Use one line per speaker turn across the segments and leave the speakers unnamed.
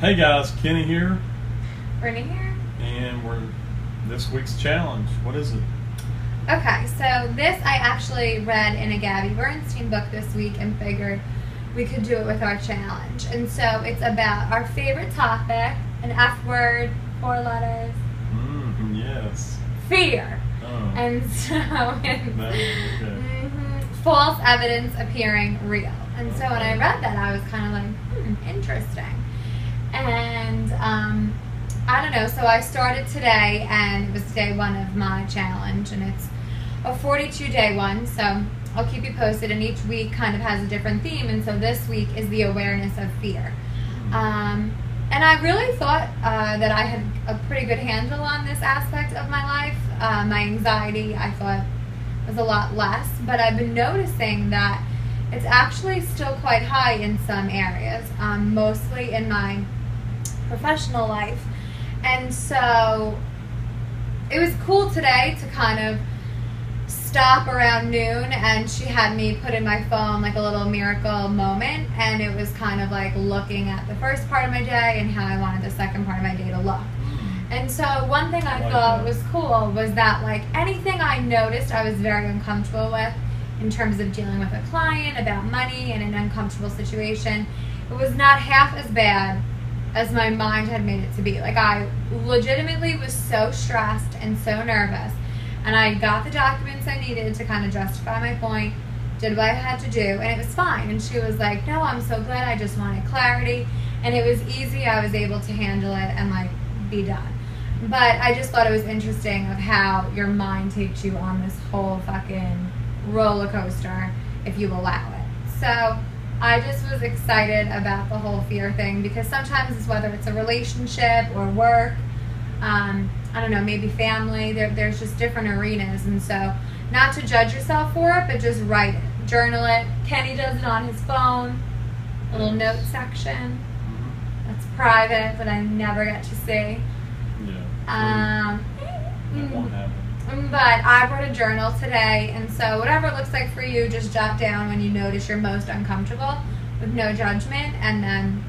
Hey guys, Kenny here,
Brittany here.
and we're this week's challenge. What is it?
Okay, so this I actually read in a Gabby Bernstein book this week and figured we could do it with our challenge. And so it's about our favorite topic, an F word, 4 letters.
Yes.
Fear.
Oh.
And so it's
Okay.
false evidence appearing real. And so when I read that, I was kind of like, interesting. And I don't know, so I started today, and it was day 1 of my challenge, and it's a 42-day one, so I'll keep you posted, and each week kind of has a different theme, and so this week is the awareness of fear. And I really thought that I had a pretty good handle on this aspect of my life. My anxiety, I thought, was a lot less, but I've been noticing that it's actually still quite high in some areas, mostly in my professional life. And so it was cool today to kind of stop around noon, and she had me put in my phone like a little miracle moment, and it was kind of like looking at the first part of my day and how I wanted the second part of my day to look. And so one thing I thought was cool was that like anything I noticed I was very uncomfortable with in terms of dealing with a client about money in an uncomfortable situation, it was not half as bad as my mind had made it to be. Like, I legitimately was so stressed and so nervous, and I got the documents I needed to kind of justify my point, did what I had to do, and it was fine. And she was like, no, I'm so glad, I just wanted clarity. And it was easy, I was able to handle it and like be done. But I just thought it was interesting of how your mind takes you on this whole fucking roller coaster if you allow it. So I just was excited about the whole fear thing, because sometimes it's whether it's a relationship or work, I don't know, maybe family, there's just different arenas. And so not to judge yourself for it, but just write it, journal it. Kenny does it on his phone, a little note section. That's private, but I never get to see.
Yeah. That won't happen.
But I wrote a journal today, and so whatever it looks like for you, just jot down when you notice you're most uncomfortable with no judgment, and then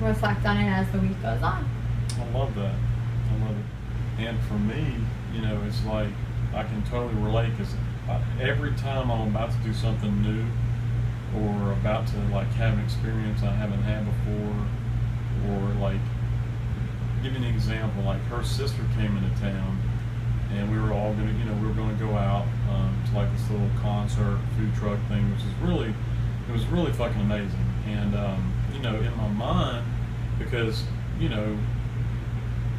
reflect on it as the week goes on.
I love that. I love it. And for me, you know, it's like I can totally relate, because every time I'm about to do something new or about to like have an experience I haven't had before, or like, give you an example, like her sister came into town, and we were all gonna, we were gonna go out to like this little concert, food truck thing, which is it was really fucking amazing. And in my mind, because I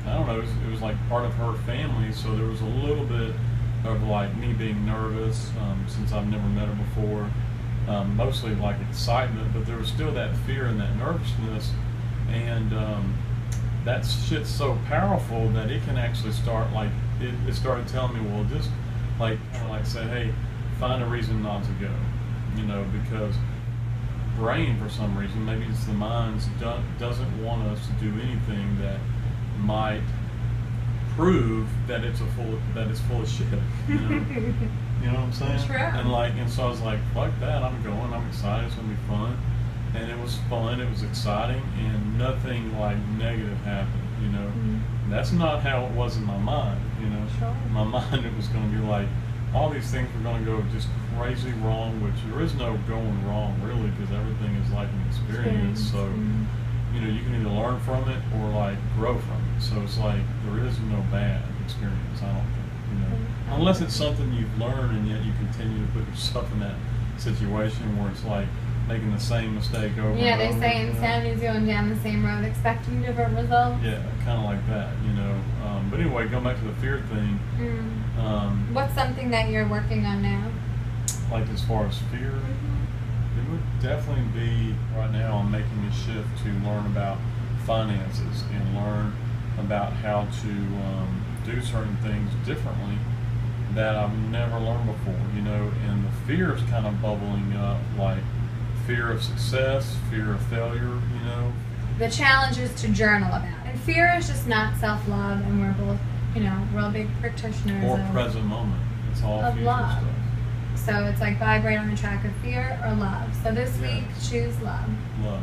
don't know, it was like part of her family, so there was a little bit of like me being nervous, since I've never met her before, mostly like excitement, but there was still that fear and that nervousness, and that shit's so powerful that it can actually start like, it started telling me, well, just like say, hey, find a reason not to go, because brain, for some reason, maybe it's the mind, doesn't want us to do anything that might prove that it's full of shit. You know what I'm saying?
True.
And so I was like, fuck that, I'm going, I'm excited, it's gonna be fun. And it was fun, it was exciting, and nothing like negative happened, That's not how it was in my mind,
Sure.
In my mind, it was going to be like, all these things were going to go just crazy wrong, which there is no going wrong, really, because everything is like an experience. So, you can either learn from it or like grow from it. So it's like, there is no bad experience, I don't think, Unless it's something you've learned and yet you continue to put yourself in that situation where it's like making the same mistake over
Yeah,
and over.
they say insanity is going down the same road, expecting different results.
Yeah, kind of like that, But anyway, going back to the fear thing.
What's something that you're working on now?
Like as far as fear, it would definitely be, right now I'm making a shift to learn about finances and learn about how to do certain things differently that I've never learned before, and the fear is kind of bubbling up, like fear of success, fear of failure,
The challenge is to journal about it. And fear is just not self-love, and we're both, real big practitioners
or present moment. It's all
of
future
love.
stuff.
So it's like vibrate on the track of fear or love. So this week, choose love.
Love.